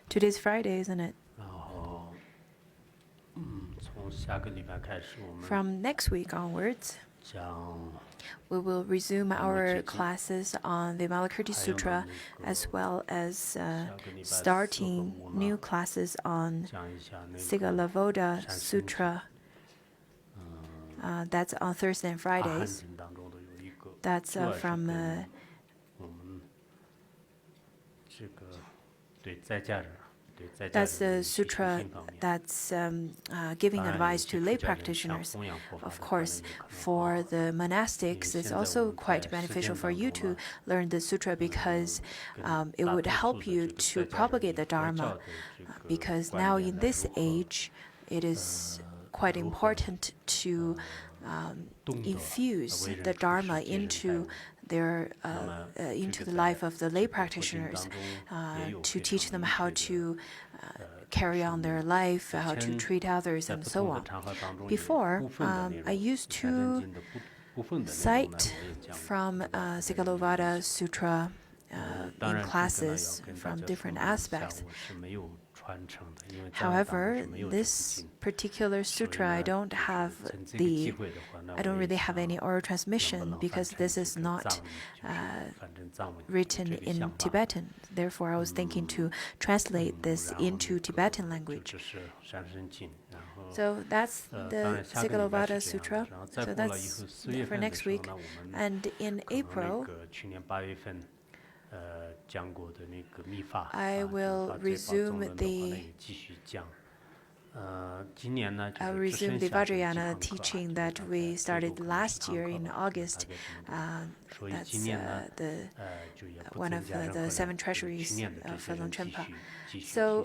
Today's Friday, isn't it? 然后，从下个礼拜开始，我们 From next week onwards, 将 we will resume our classes on the BIMALA-KRITI Sutra, as well as starting new classes on 讲一下那个 Sigalavoda Sutra. That's on Thursday and 阿含 Fridays. 经当中的有一个， That's 主要是 from 跟我们这个对在家人，对在家 that's 人 the 的修 sutra 行方面， that's giving 当然有 advice 些 to 出 lay 家人想 practitioners. 弘扬佛法 Of 的话， course, 那就可能 for 好。 the monastics, it's also quite beneficial for you to learn the sutra because it would help you to propagate the Dharma. Because now in this age, it is quite important to infuse the Dharma into their into the life of the lay practitioners, to teach them how to carry on their life, how to treat others, and so on. Before, I used to cite from Sigalovada Sutra in classes from different aspects. However, this particular sutra, I don't really have any oral transmission because this is not written in Tibetan. Therefore, I was thinking to translate this into Tibetan language. So that's the Sigalovada Sutra. So that's for next week. And in April, I will resume the Vajrayana teaching that we started last year in August. That's one of the 7 treasuries of Longchenpa. So,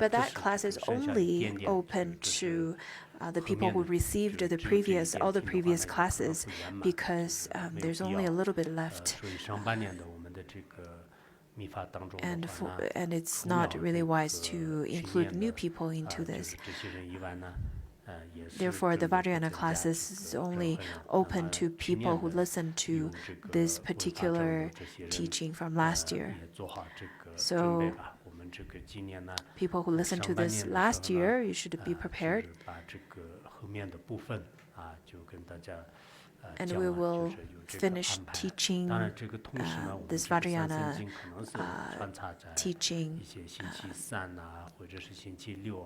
but that class is only open to the people who received all the previous classes, because there's only a little bit left. And it's not really wise to include new people into this. Therefore, the Vajrayana classes is only open to people who listen to this particular teaching from last year. So, people who listened to this last year, you should be prepared. And we will finish teaching this Vajrayana teaching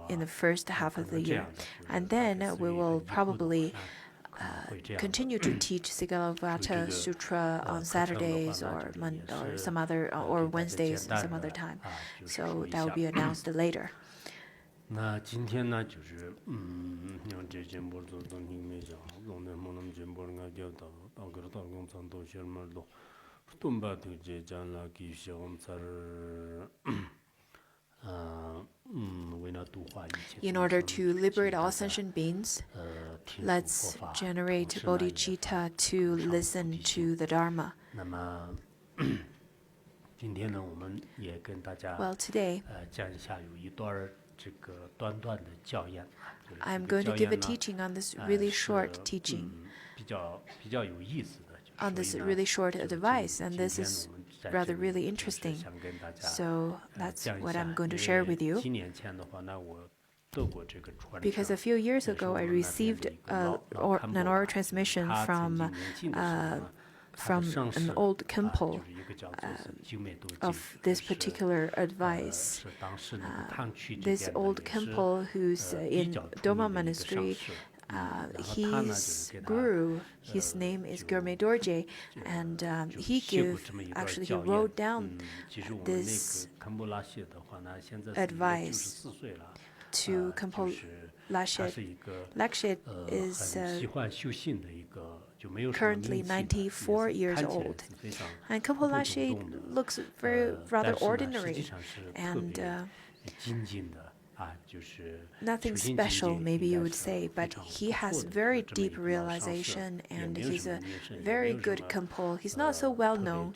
in the first half of the year. And then we will probably continue to teach Sigalovada Sutra on Saturdays or Wednesdays some other time. So that will be announced later. 那今天呢，就是用这节目做东西没讲，龙年我们节目呢叫到个到工厂都些么多，东巴都这讲了，给些我们才为了度化一切。 In order to liberate all sentient beings, let's generate bodhicitta to listen to the Dharma. 那么今天呢，我们也跟大家 today 讲一下有一段。 I'm going to give a teaching on this really short teaching, on this really short advice, and this is rather really interesting. So that's what I'm going to share with you. Because a few years ago, I received an oral transmission from an old Khenpo of this particular advice. This old Khenpo, who's in Doma Monastery, his guru, his name is Gyurme Dorje, and he wrote down this advice to Khenpo Lashet. Lashet is currently 94 years old, and Khenpo Lashet looks rather ordinary and nothing special, maybe you would say, but he has very deep realization, and he's a very good Khenpo. He's not so well known,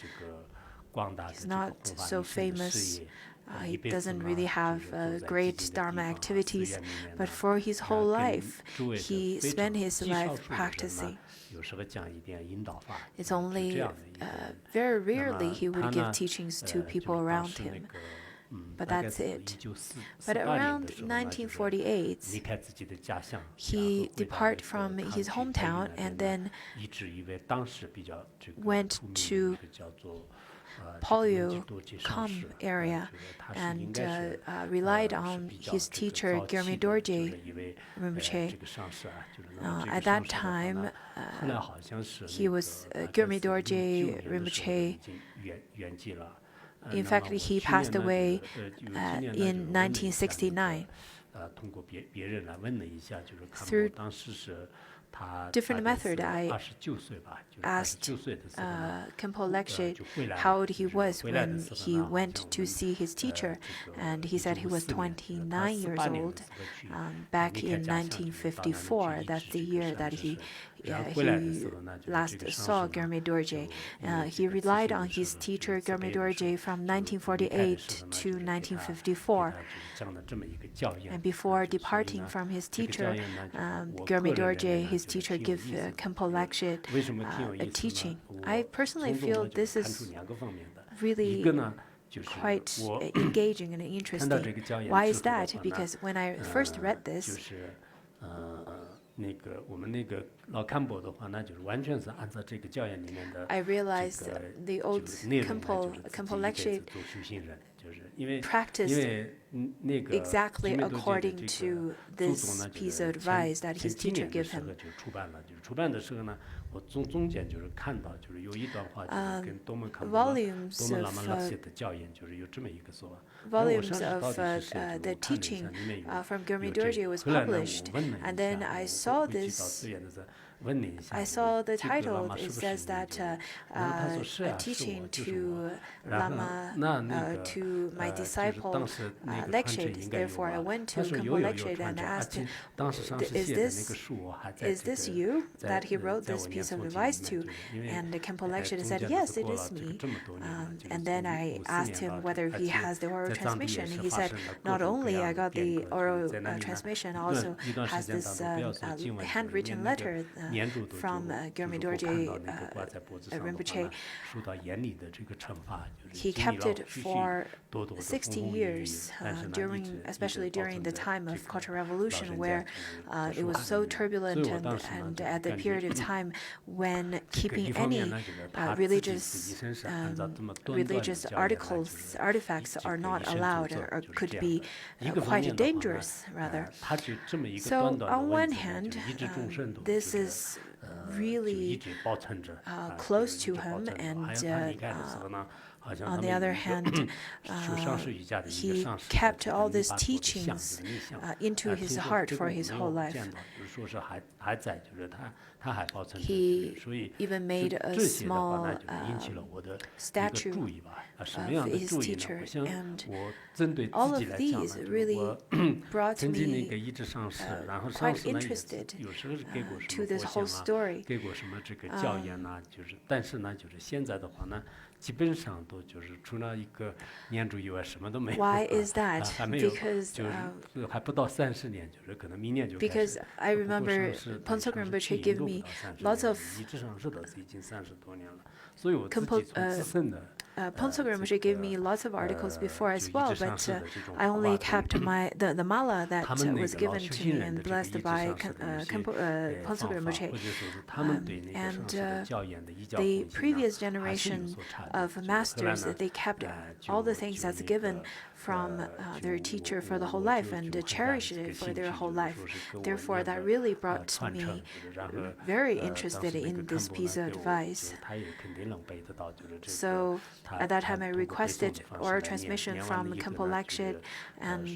he's not so famous He doesn't really have great Dharma activities, but for his whole life, he spent his life practicing. It's only very rarely he would give teachings to people around him, but that's it. But around 1948, he departed from his hometown and then went to Palyocom area and relied on his teacher Gyurme Dorje Rinpoche. At that time, Gyurme Dorje Rinpoche. In fact, he passed away in 1969. Through different method, I asked Khenpo Lecce how old he was when he went to see his teacher, and he said he was 29 years old back in 1954. That's the year that he last saw Gyurme Dorje. He relied on his teacher Gyurme Dorje from 1948 to 1954. And before departing from his teacher, Gyurme Dorje, his teacher, gave Khenpo Lecce a teaching. I personally feel this is really quite engaging and interesting. Why is that? Because when I first read this, I realized the old Khenpo Lecce practiced exactly according to this piece of advice that his teacher gave him. Volumes of the teaching from Gyurme Dorje was published, and then I saw this. I saw the title. It says that a teaching to Lama, to my disciple Lecce. Therefore, I went to Khenpo Lecce and asked, "Is this you that he wrote this piece of advice to?" And Khenpo Lecce said, "Yes, it is me." And then I asked him whether he has the oral transmission. He said, "Not only I got the oral transmission, I also has this handwritten letter from Gyurme Dorje Rinpoche." He kept it for 60 years, especially during the time of Cultural Revolution, where it was so turbulent, and at the period of time when keeping any religious artifacts are not allowed, or could be quite dangerous, rather. So on one hand, this is really close to him, and on the other hand, he kept all these teachings into his heart for his whole life. He even made a small statue of his teacher, and all of these really brought me quite interested to this whole story. Why is that? Because I remember Phuntsok Rinpoche gave me lots of Phuntsok Rinpoche gave me lots of articles before as well, but I only kept the mala that was given to me and blessed by Phuntsok Rinpoche. And the previous generation of masters, they kept all the things that's given from their teacher for the whole life and cherished it for their whole life. Therefore, that really brought me very interested in this piece of advice. So at that time, I requested oral transmission from Khenpo Lecce, and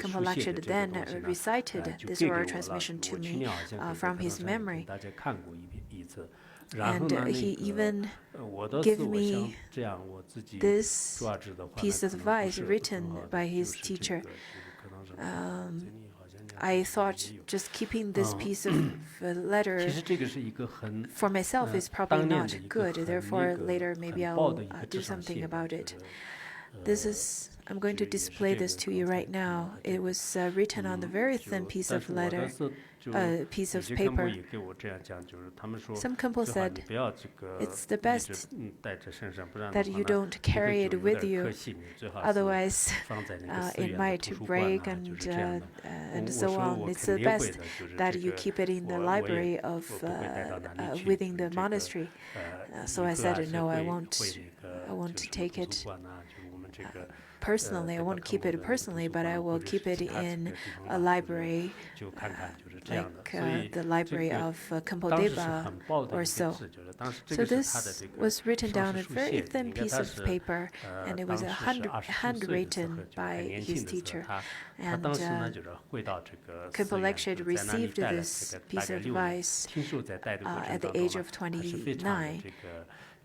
Khenpo Lecce then recited this oral transmission to me from his memory. And he even gave me this piece of advice written by his teacher. I thought just keeping this piece of letter for myself is probably not good. Therefore, later maybe I'll do something about it. I'm going to display this to you right now. It was written on a very thin piece of paper. Some Khenpo said, it's the best that you don't carry it with you, otherwise it might break and so on. It's the best that you keep it in the library of within the monastery. So I said, no, I won't take it personally. I won't keep it personally, but I will keep it in a library, like the library of Khenpo Deba or so. So this was written down on a very thin piece of paper, and it was handwritten by his teacher. And Khenpo Lecture received this piece of advice at the age of 29.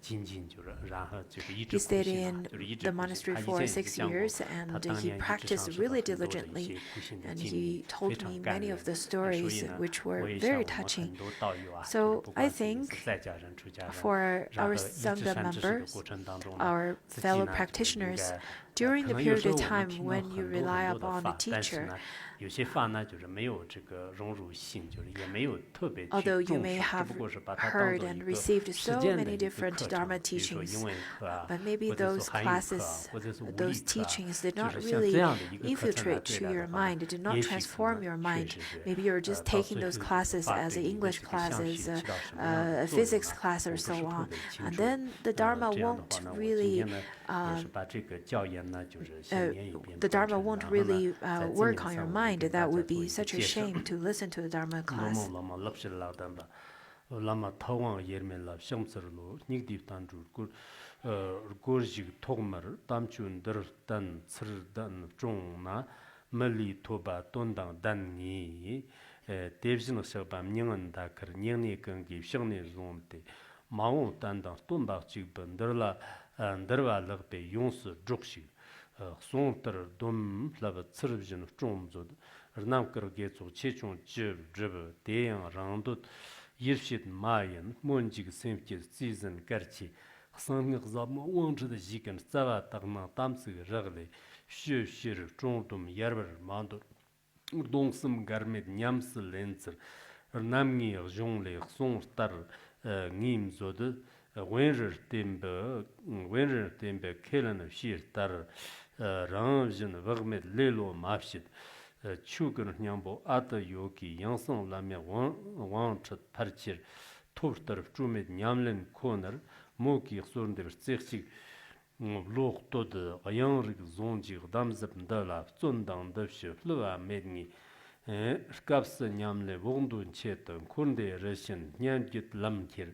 He stayed in the monastery for 6 years, and he practiced really diligently. And he told me many of the stories which were very touching. So I think for our Sangha members, our fellow practitioners, during the period of time when you rely upon a teacher, although you may have heard and received so many different Dharma teachings, but maybe those classes, those teachings did not really infiltrate to your mind, it did not transform your mind. Maybe you're just taking those classes as English classes, a physics class or so on, and then the Dharma won't really work on your mind. That would be such a shame to listen to the Dharma class. Sonter dom lava tsirvjin chomzod rnam kerge zo chechon jib deyang randut yirshit mayan monjig semke season garchi sang zam wonj de jiken tsawa tagma tamsig ragle shir chondum yarber mando dongsum garmet nyams lenzer rnamni jongle son tar ngim zod wenrer tembe kelen shir tar Ranjin Vermet Lelo Mafshid Chugan Nyambo Ata Yoki Yansang Lamia Wang Chat Parchir Tofter Jumet Nyamlen Corner Moki Surnder Sexi Loch Tod Ayanrik Zonji Damzap Dala Zondang Devshi Flua Medni Skaps Nyamle Wondun Chetan Kunde Russian Nyamgit Lamkir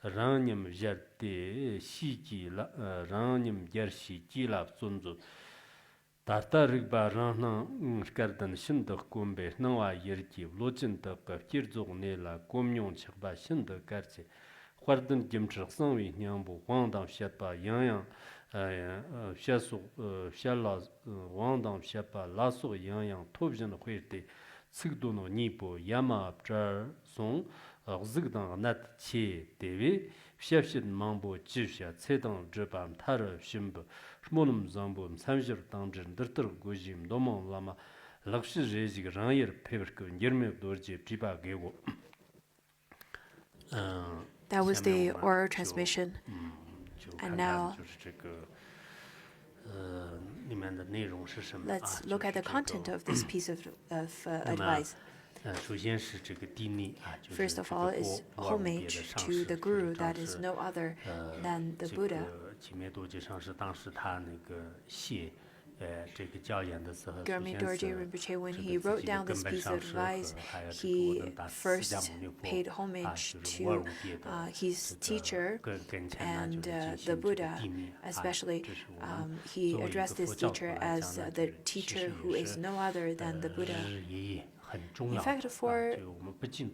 Ranyam Jarte Shiki Ranyam Gershi Kilap Zonzo Tartarik Barana Skardan Shindak Gombe, Nawa Yerki, Lochin Taka, Kirzog Nela, Gomyon Chakba, Shindak Garchi, Warden Jimchak Sanwi, Nyambo, Wandam Shapa, Yang Shasu, Shalas, Wandam Shapa, Lasso, Yang, Tobjan Huete, Sigdono Nipo, Yama Abjar Song, Zigdan Nat Che, Devi, Shafshid Mambo, Jisha, Tsedan Jabam, Tara, Shimba. Shmonum Zambum, Samjir Tangin, Dirter Gujim, Domon Lama, Lakshi Rezig, Rayer, Peverko, Yerme Dorje, Priba Gego. That was the oral transmission. And now, let's look at the content of this piece of advice. First of all, is homage to the Guru, that is no other than the Buddha. Gyalmi Dorje Rinpoche, when he wrote down this piece of advice, he first paid homage to his teacher and the Buddha, especially he addressed this teacher as the teacher who is no other than the Buddha. In fact, for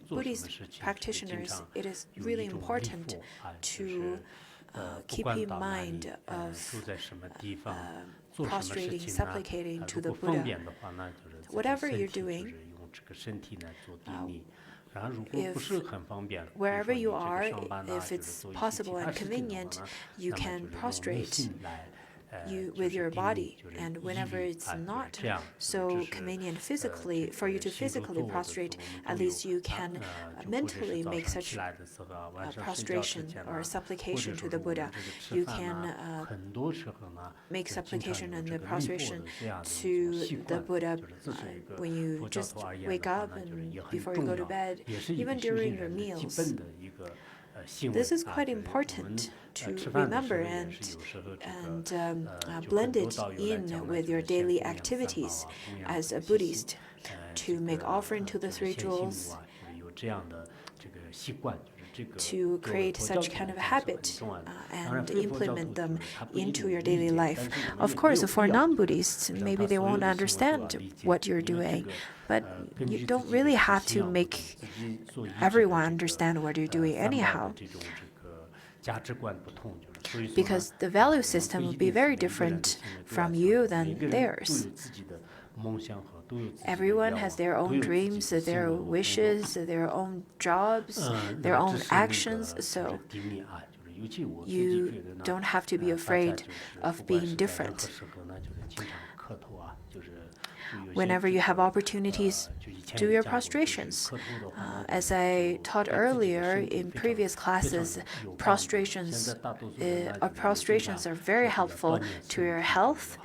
Buddhist practitioners, it is really important to keep in mind of prostrating, supplicating to the Buddha. Whatever you're doing, wherever you are, if it's possible and convenient, you can prostrate with your body, and whenever it's not so convenient physically for you to physically prostrate, at least you can mentally make such prostration or supplication to the Buddha. You can make supplication and the prostration to the Buddha when you just wake up and before you go to bed, even during your meals. This is quite important to remember and blend it in with your daily activities as a Buddhist, to make offering to the three jewels, to create such kind of a habit and implement them into your daily life. Of course, for non-Buddhists, maybe they won't understand what you're doing, but you don't really have to make everyone understand what you're doing anyhow, because the value system will be very different from you than theirs. Everyone has their own dreams, their wishes, their own jobs, their own actions, so you don't have to be afraid of being different. Whenever you have opportunities, do your prostrations. As I taught earlier in previous classes, prostrations are very helpful to your health.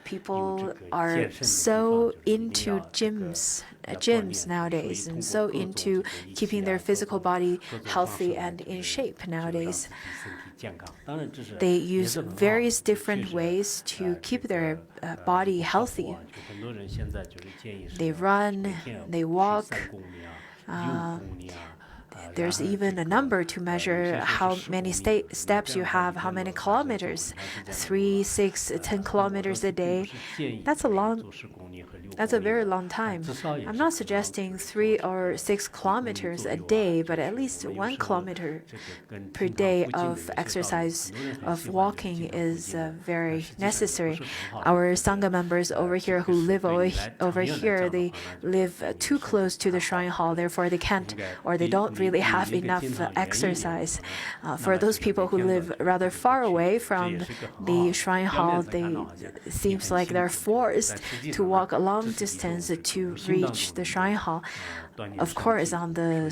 People are so into gyms nowadays, and so into keeping their physical body healthy and in shape nowadays. They use various different ways to keep their body healthy. They run, they walk. There's even a number to measure how many steps you have, how many kilometers, 3, 6, 10 kilometers a day. That's a very long time. I'm not suggesting 3 or 6 kilometers a day, but at least 1 kilometer per day of exercise, of walking is very necessary. Our Sangha members over here who live over here, they live too close to the shrine hall, therefore they can't, or they don't really have enough exercise. For those people who live rather far away from the shrine hall, it seems like they're forced to walk a long distance to reach the shrine hall. Of course, on the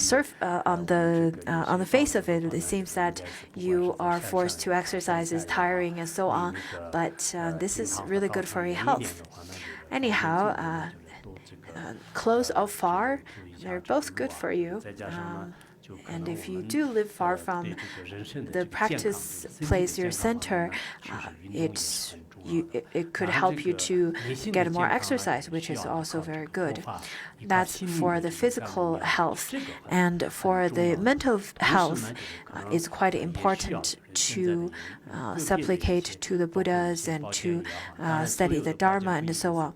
face of it, it seems that you are forced to exercise, is tiring and so on. But this is really good for your health. Anyhow, close or far, they're both good for you. And if you do live far from the practice place, your center, it could help you to get more exercise, which is also very good. That's for the physical health. And for the mental health, it's quite important to supplicate to the Buddhas and to study the Dharma and so on.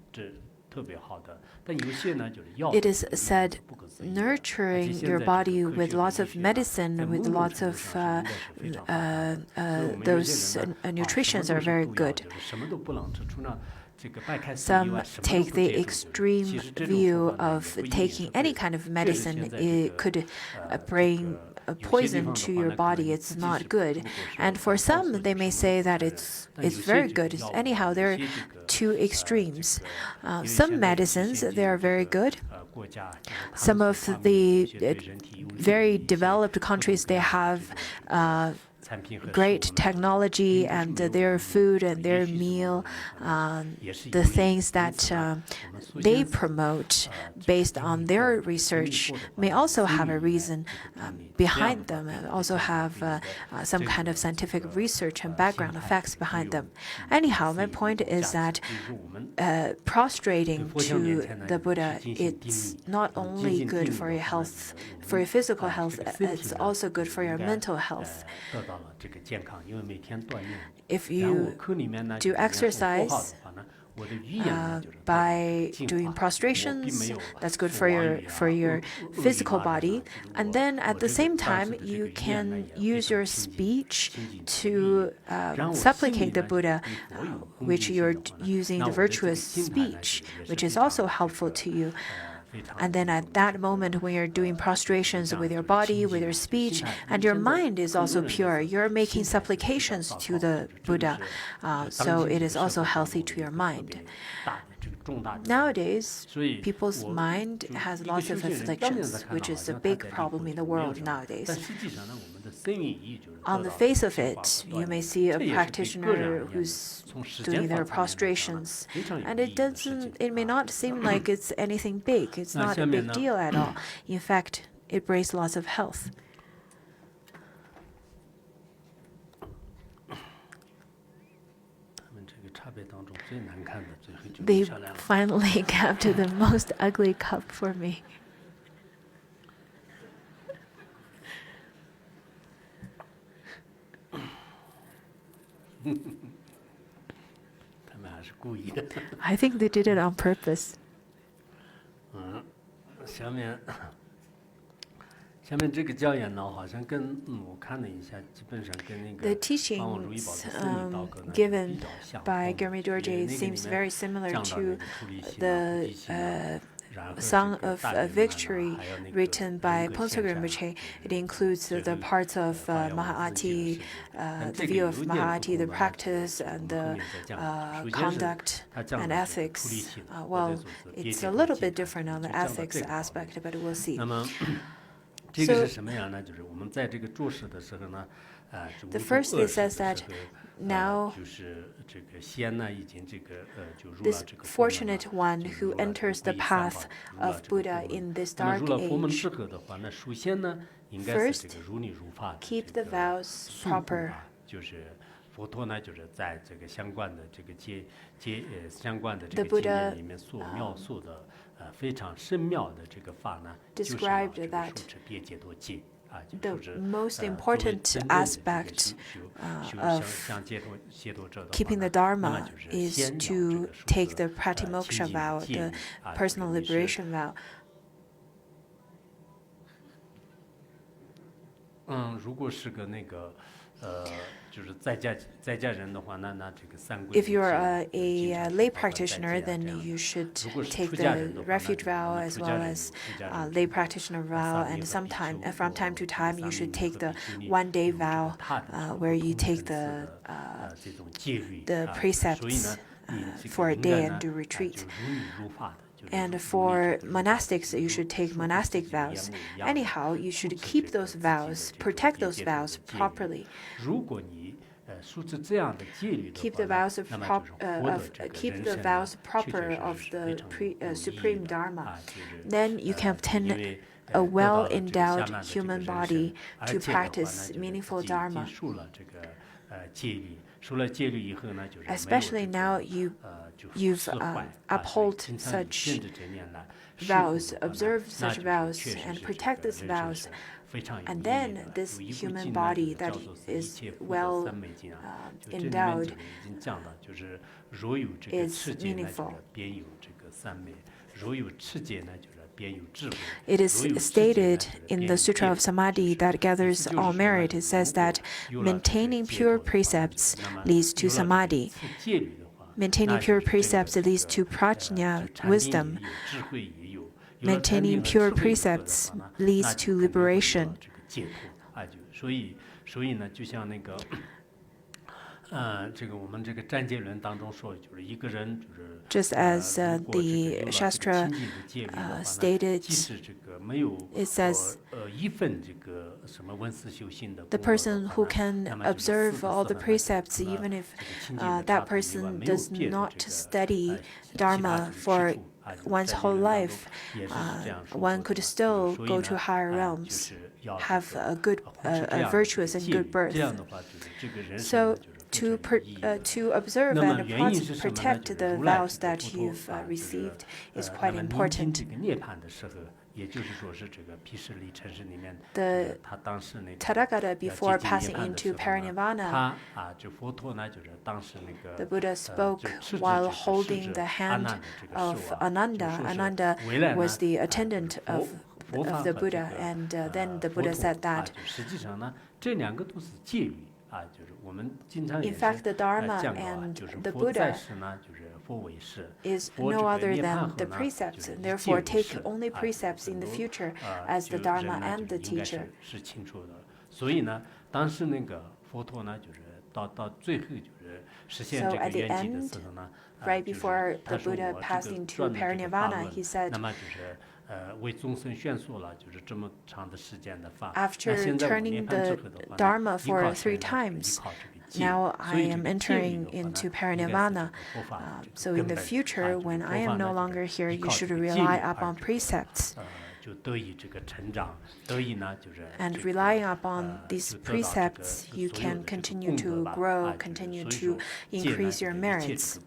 It is said nurturing your body with lots of medicine, with lots of those nutritions are very good. Some take the extreme view of taking any kind of medicine. It could bring a poison to your body. It's not good. And for some, they may say that it's very good. Anyhow, there are two extremes. Some medicines, they are very good. Some of the very developed countries, they have great technology, and their food and their meal, the things that they promote based on their research may also have a reason behind them, and also have some kind of scientific research and background effects behind them. Anyhow, my point is that prostrating to the Buddha, it's not only good for your health, for your physical health, it's also good for your mental health. If you do exercise by doing prostrations, that's good for your physical body, and then at the same time you can use your speech to supplicate the Buddha, which you're using the virtuous speech, which is also helpful to you. And then at that moment, when you're doing prostrations with your body, with your speech, and your mind is also pure, you're making supplications to the Buddha. So it is also healthy to your mind. Nowadays, people's mind has lots of afflictions, which is a big problem in the world nowadays. On the face of it, you may see a practitioner who's doing their prostrations, and it may not seem like it's anything big. It's not a big deal at all. In fact, it brings lots of health. They finally kept the most ugly cup for me. I think they did it on purpose. The teachings given by Khenpo Sodargye seems very similar to the Song of Victory written by Phuntsok Rinpoche. It includes the parts of Maha'ati, the view of Maha'ati, the practice, and the conduct and ethics. Well, it's a little bit different on the ethics aspect, but we'll see. So, the first it says that now this fortunate one who enters the path of Buddha in this dark age, first keep the vows proper. The Buddha described that the most important aspect of keeping the Dharma is to take the pratimoksha vow, the personal liberation vow. If you're a lay practitioner, then you should take the refuge vow as well as lay practitioner vow, and from time to time, you should take the one-day vow, where you take the precepts for a day and do retreat. And for monastics, you should take monastic vows. Anyhow, you should keep those vows, protect those vows properly. Keep the vows proper of the supreme Dharma. Then you can obtain a well-endowed human body to practice meaningful Dharma. Especially now you've upheld such vows, observed such vows, and protect these vows. And then this human body that is well endowed is meaningful. It is stated in the Sutra of Samadhi that gathers all merit. It says that maintaining pure precepts leads to Samadhi. Maintaining pure precepts leads to prajna, wisdom. Maintaining pure precepts leads to liberation. Just as the Shastra stated, it says the person who can observe all the precepts, even if that person does not study Dharma for one's whole life, one could still go to higher realms, have a virtuous and good birth. So to observe and protect the vows that you've received is quite important. The Tathagata, before passing into parinirvana, the Buddha spoke while holding the hand of Ananda. Ananda was the attendant of the Buddha, and then the Buddha said that In fact, the Dharma and the Buddha is no other than the precepts, and therefore take only precepts in the future as the Dharma and the teacher. 所以呢，当时那个佛陀呢，就是到最后就是实现这个圆寂的时候呢， right before the Buddha passed into parinirvana, he said, 那么就是为众生宣说了就是这么长的时间的法。 after turning the Dharma for 3 times, now I am entering into parinirvana. So in the future, when I am no longer here, you should rely upon precepts. And relying upon these precepts, you can continue to grow, continue to increase your merits.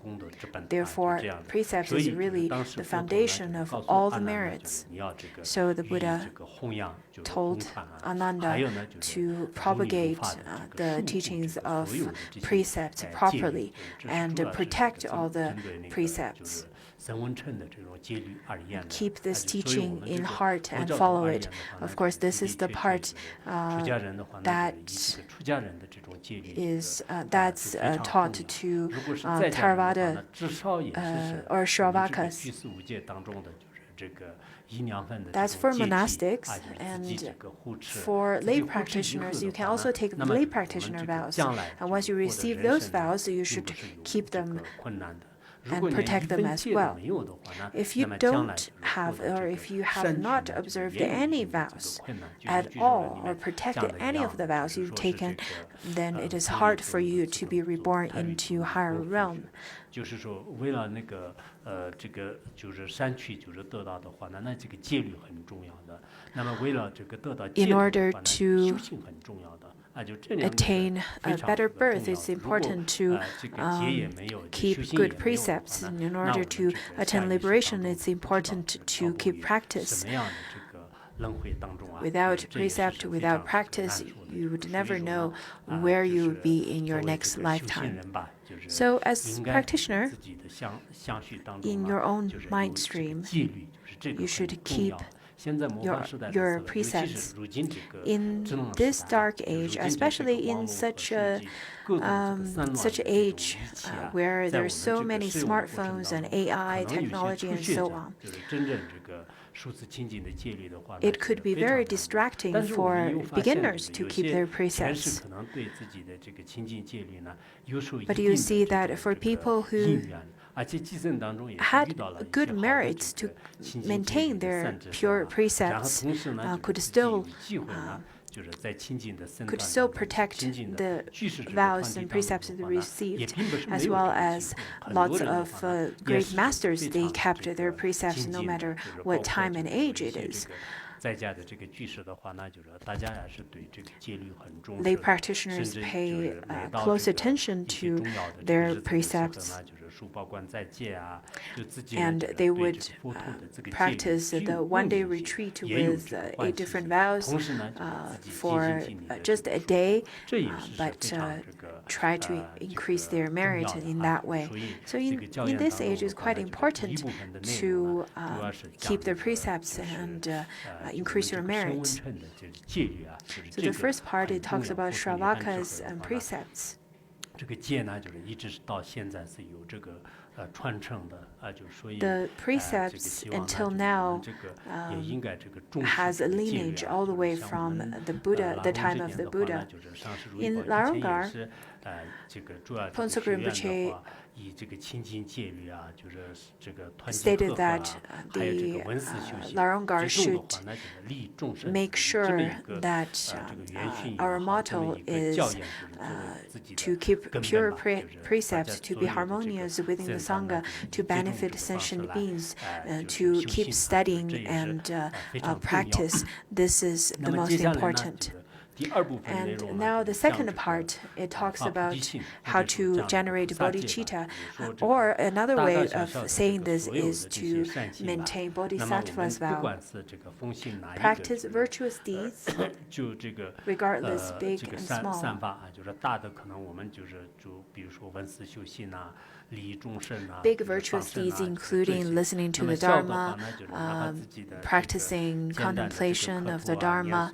Therefore, precepts is really the foundation of all the merits. So the Buddha told Ananda to propagate the teachings of precepts properly and protect all the precepts. Keep this teaching in heart and follow it. Of course, this is the part that's taught to Theravada or Shravakas. That's for monastics, and for lay practitioners, you can also take lay practitioner vows. And once you receive those vows, you should keep them and protect them as well. If you don't have, or if you have not observed any vows at all, or protected any of the vows you've taken, then it is hard for you to be reborn into higher realm. In order to attain a better birth, it's important to keep good precepts. And in order to attain liberation, it's important to keep practice. Without precept, without practice, you would never know where you would be in your next lifetime. So as practitioner, in your own mind stream, you should keep your precepts. In this dark age, especially in such an age where there are so many smartphones and AI technology and so on, it could be very distracting for beginners to keep their precepts. But you see that for people who had good merits to maintain their pure precepts, could still protect the vows and precepts they received, as well as lots of great masters. They kept their precepts no matter what time and age it is. Lay practitioners pay close attention to their precepts, and they would practice the one-day retreat with 8 different vows for just a day, but try to increase their merit in that way. So in this age, it's quite important to keep the precepts and increase your merit. So the first part, it talks about Shravakas and precepts. The precepts until now has a lineage all the way from the Buddha, the time of the Buddha. In Larangar, Phuntsok Rinpoche stated that the Larangar should make sure that our motto is to keep pure precepts, to be harmonious within the Sangha, to benefit sentient beings, to keep studying and practice. This is the most important. And now the second part, it talks about how to generate bodhicitta, or another way of saying this is to maintain bodhisattva's vow. Practice virtuous deeds, regardless big and small. Big virtuous deeds including listening to the Dharma, practicing contemplation of the Dharma,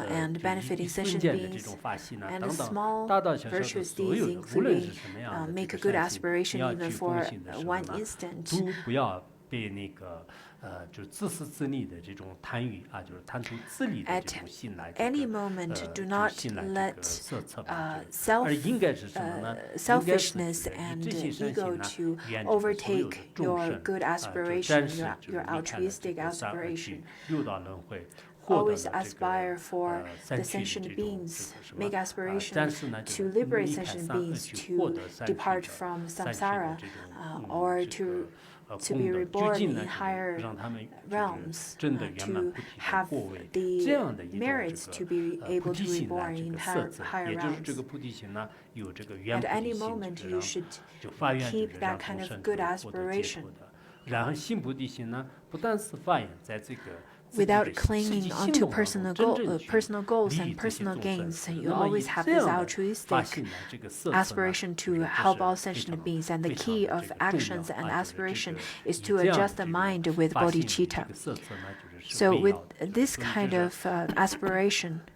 and benefiting sentient beings, and the small 大大小小的 virtues 所 these 有的，无论 including 是什么样的 make 这 a 个 good 善行，你 aspiration 要 even 去奉 for 行的时候 one 呢， instant. 都不要被那个就自私自利的这种贪欲啊，就是贪图自利的 At 这种心来 any moment, do 这个 not 心来这 let 个色策吧，就是 self 而应该是什么呢？应该是 selfishness 就是以 and 这些善 ego 行呢， to 圆这个所有的 overtake 众 your 生 good 就 aspiration, 暂时 your 就是离开了这 altruistic 个三而 aspiration. 去六道轮回。 获得 Always 了这 aspire 个 for the 三趣的 sentient 这种 beings, 这个什 make 么 aspiration 暂时呢就 to 是 liberate 离开 sentient 三而 beings 去获 to 得三趣 depart 的 from 三趣的 samsara, 这种 or 这个 to 功 be 德，究 reborn 竟 in 呢就是 higher 让他们就是 realms, 真的圆满 to 菩提的 have 过位， the 这样的一种 merits 这 to 个 be 菩 able 提 to 心来 reborn 这 in 个色 higher, 字， higher 也就是这 realms. 个菩提心呢有这个圆 At 菩 any 提心， moment, 就是 you 让 should 就发愿就 keep 是 that 让 kind 众 of 生 good 就是获得解 aspiration 脱的。然后心菩提心呢，不但是发愿在这个 without 自己的实际 clinging 行 onto 动当 personal 中真正去 personal goals 利益 and 这些 personal 众生。 gains. You 那么以 always have 这 this 样的发 altruistic 心来这个色策呢， aspiration 就 to 是这 help 是 all 非 sentient 常 beings, and the 非常 key 的 of 这个重要 actions and 啊，就是这 aspiration 个 is 以 to 这样的 adjust the 这个 mind with 发心为这 bodhicitta. 个色策呢，就是是 So 必 with 要的。 this 所以 kind 这是 of aspiration, "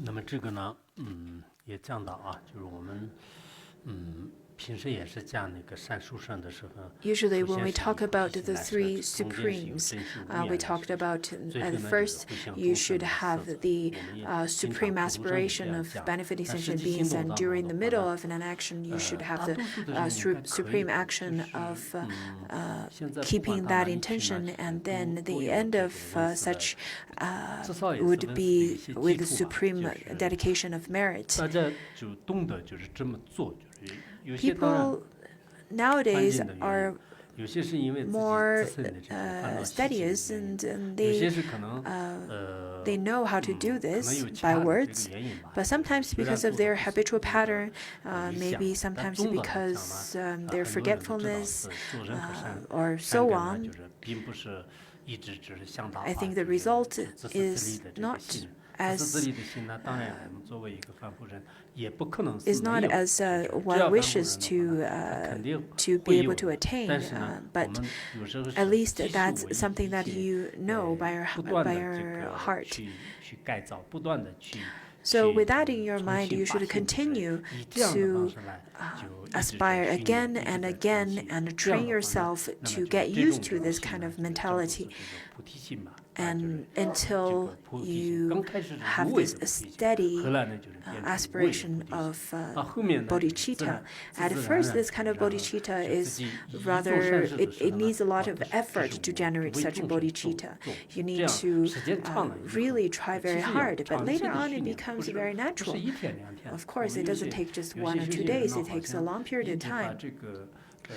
那么这个呢，也讲到啊，就是我们，平时也是讲那个善殊胜的时候， usually 首 when 先 we 是以 talk 菩提 about 心 the 来设 three 置，中间是有 supremes, 真心无 we 缘来 talked 设置。 about 最后 at 呢，就是 first 互相 you 众生 should 的 have 色泽， the 我们也经常 supreme 普通生也这 aspiration 样 of 讲。 benefiting 但实 sentient 际行 beings, 动 and 当中 during 的 the 话 middle 呢， of an action, you should have 大 the 多数的人应该可以 supreme 的， action 就是 of 现在不管 keeping 到哪 that 里去呢， intention, 就是 and 都 then 都 the 有 end 这 of 个文字的， such 至少也是 would 文字的一 be 些基 with the 础吧， supreme 就是 dedication of merit. 大家就懂得就是这么做，就是有些当然 People 环 nowadays 境的原 are 因，有些是因为自己 more 自身的这种烦恼习气的 studious, 原 and 因，有 they 些是可能 they know how to do 可能 this 有其 by 他的这个 words, 原因吧。 but 就是 sometimes 虽然 because 做 of 的 their 不是 habitual 那个 pattern, 理想， maybe 但 sometimes 综合来讲 because 呢， their 很多人都知道 forgetfulness 是做任何善 or 善 so 根呢，就 on. 是并不是一直只是想到 I 啊， think 就 the 是 result 自私自利 is 的这个 not 心。自私自 as 利的心呢，当然我们作为一个凡夫人，也不可能是 is 没 not 有， as 就是只 one 要凡夫 wishes 人的话 to 呢，他肯定 to 会 be 有 able to 的。 attain, 但是呢，我 but 们有时候 at 是 least 继续 that's 为一 something that 切 you know by 不断 by 的这 your 个 heart. 去改造，不断的去。 So 去 with that 就 in your 重 mind, 新 you 发 should 现，就是 continue 以这样的方 to 式来，就一直在 aspire 训练， again 一直 and 在 again 学习。 and 这样 train 的话呢， yourself 那么 to 就是 get 这种 used to 这个 this 心 kind 呢， of 就是叫做 mentality, 这个菩提心吧，啊，就 and 是这 until 个菩提心。 刚 you 开始是 have 无为 this 的菩提心， steady 后来呢就是变成无为的菩 aspiration 提心。 of 后面呢就是自 bodhicitta. 然 At 自自然 first, 然 this kind 的， of 然后 bodhicitta 就自 is 己一做 rather 善事的 it 时候 it 呢， needs a lot 哦， of 这是 effort 这 to 是我 generate 为 such a 众生做 bodhicitta. 做， You 这 need 样 to 时间长了以后， really try 其 very 实要 hard, but 长 later 期的 on 训 it 练，不 becomes 是 very 不是 natural. 一天两天。 Of 我 course, 们 it 有 doesn't 些 take just 有 1 or 些 2 修行人 days, 呢， it 好 takes a 像 long period 一 of 直把 time. 这个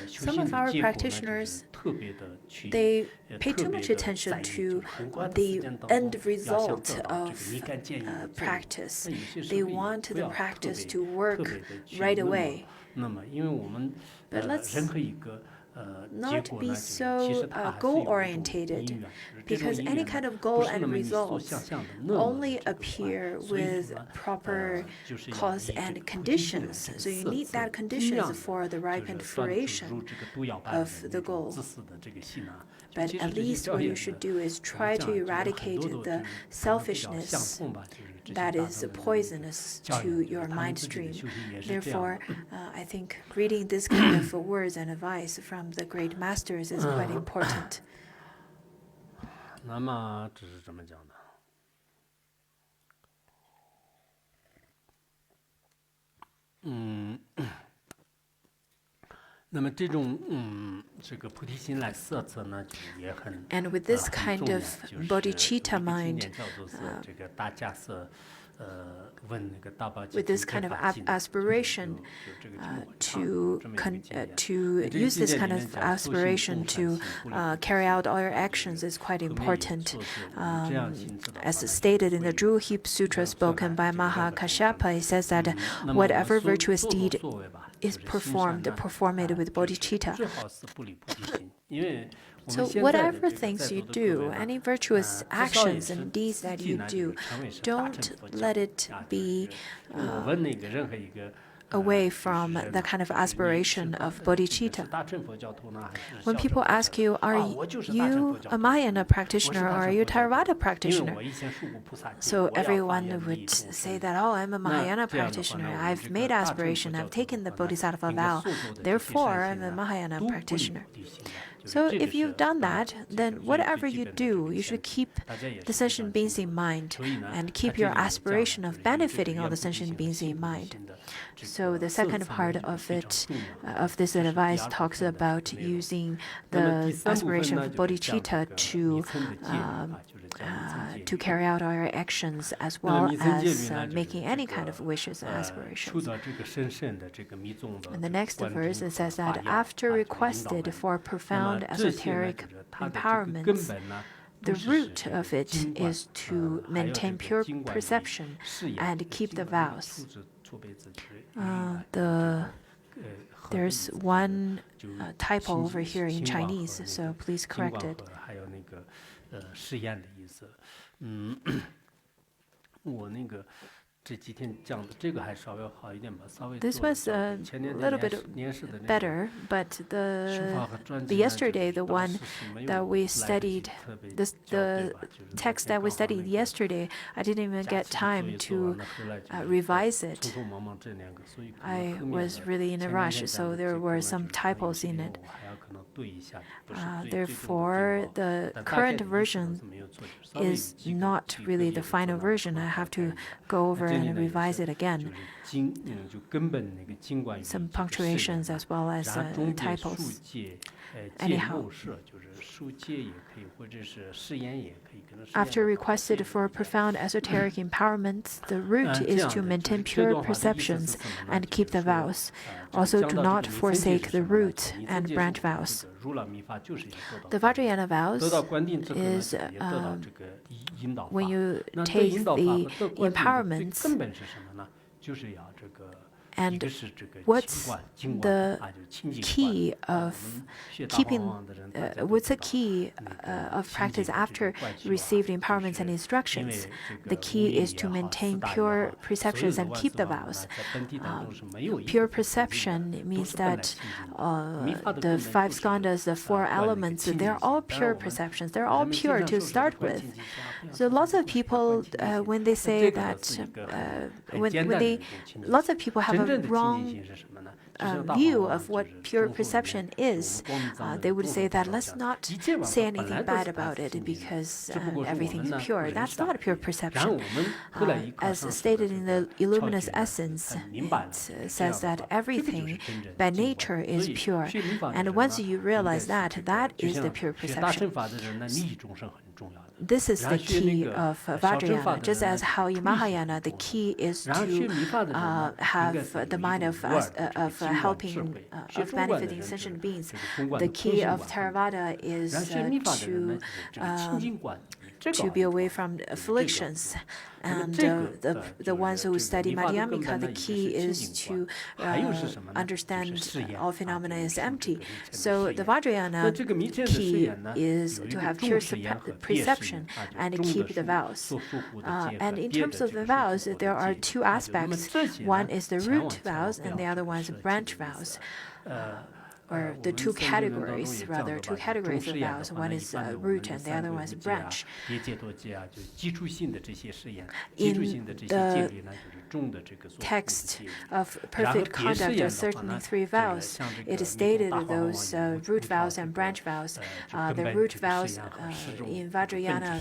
修 Some 行 of 的 our 结果呢，就是 practitioners, 特别的去 they pay 特 too 别 much 的 attention 在意，就 to 是很短的 the 时间当 end 中要想 result 得到这个 of 立竿见影的作用。 practice. 那有些时 They 候也 want 不 the 要特 practice 别 to work 特别的去 right 那么 away. 那么，因为我们 But let's 任何一个结 not 果 be 呢，就是其 so 实它还是 goal 有一种 orientated, 因缘，就是这种 because 因 any 缘 kind 呢， of 不 goal 是 and 那么你所 results 想象的那么 only 的这个快。 appear 所以 with 说呢， proper 就是要 cause 以这 and 个菩提心来 conditions. 这个 So you 色 need 策 that 尽 conditions 量的， for the 就是 ripened 断除 fruition 这个毒药般 of 的 the 那种 goal. 自私的这个心啊。 But 其实 at 这些 least 教 what 练 you 呢， should do is 怎么 try 讲 to 就是很 eradicate 多都 the 就是可能比较 selfishness 相通吧，就是这些 that 大 is 乘的那个 poisonous 教 to 练，就是 your 他们 mind 自己的 stream. 修行也是这样 Therefore, 的。 I think reading this kind of words and advice from the great masters is quite important. 那么这是怎么讲的？那么这种这个菩提心来色泽呢，就也很 And with this 很 kind 重要， of 就是 bodhicitta 有个经 mind, 典叫做是这个大迦叶问那个大宝 with this kind of aspiration to use this kind of aspiration to carry out all your actions is quite important. As stated in the Jewel Heap Sutra spoken by Mahakashyapa, it says that whatever virtuous deed is performed, perform it with bodhicitta. 最好是不离菩提心，因为 So whatever things you do, any virtuous actions and deeds that you do, don't let it be away from the kind of aspiration of bodhicitta. When people ask you, are you a Mahayana practitioner or are you a Theravada practitioner? So everyone would say that, oh, I'm a Mahayana practitioner. I've made aspiration. I've taken the bodhisattva vow. Therefore, I'm a Mahayana practitioner. So if you've done that, then whatever you do, you should keep the sentient beings in mind and keep your aspiration of benefiting all the sentient beings in mind. So the second part of it, of this advice, talks about using the aspiration of bodhicitta to carry out our actions as well as making any kind of wishes and aspirations. And the next verse it says that after requested for profound esoteric empowerments, the root of it is to maintain pure perception and keep the vows. There's one typo over here in Chinese, so please correct it. 试验的意思，我那个这几天讲的这个还稍微好一点吧，稍微 This was a little bit better, but the yesterday, the one that we studied, the text that we studied yesterday, I didn't even get time to revise it. I was really in a rush, so there were some typos in it. Therefore, the current version is not really the final version. I have to go over and revise it again. Some punctuations as well as typos. Anyhow, after requested for profound esoteric empowerment, the root is to maintain pure perceptions and keep the vows. Also, do not forsake the root and branch vows. The Vajrayana vows is when you take the empowerments. And what's the key of keeping? What's the key of practice after you received empowerments and instructions? The key is to maintain pure perceptions and keep the vows. Pure perception means that the five skandhas, the four elements, they're all pure perceptions. They're all pure to start with. So lots of people, when they say that, lots of people have a wrong view of what pure perception is. They would say that let's not say anything bad about it because everything's pure. That's not a pure perception. As stated in the Illuminous Essence, it says that everything by nature is pure. And once you realize that, that is the pure perception. This is the key of Vajrayana, just as how in Mahayana the key is to have the mind of helping, of benefiting sentient beings. The key of Theravada is to be away from afflictions. And the ones who study Madhyamika, the key is to understand all phenomena is empty. So the Vajrayana key is to have pure perception and keep the vows. And in terms of the vows, there are two aspects. One is the root vows, and the other one is branch vows. Or the two categories of vows. One is root and the other one is branch. In the text of perfect conduct, there are certainly three vows. It is stated those root vows and branch vows. The root vows in Vajrayana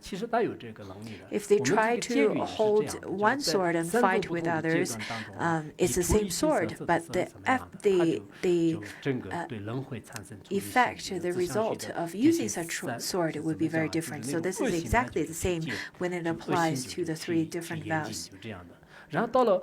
其实他有这个能力的。 If they 我们 try 这个戒 to 律也是这 hold 样的， one 就是 sword 在 and 三个 fight 不 with 同的阶 others, 段当中啊， it's 你 the 出于 same 色 sword, 色 but 色 the 怎么样的， the 就整个对人会产生出于性 effect, 的 the 自相续 result 的 of 这 using 些 such 三 sword 是 would 怎 be 么讲 very 啊，就是 different. 那 So 种 this 恶 is 性的 exactly 就 the 是去 same 戒， when it 就恶性 applies 的 to the 就 three 去 different 严禁， vows. 就这样的。然后到了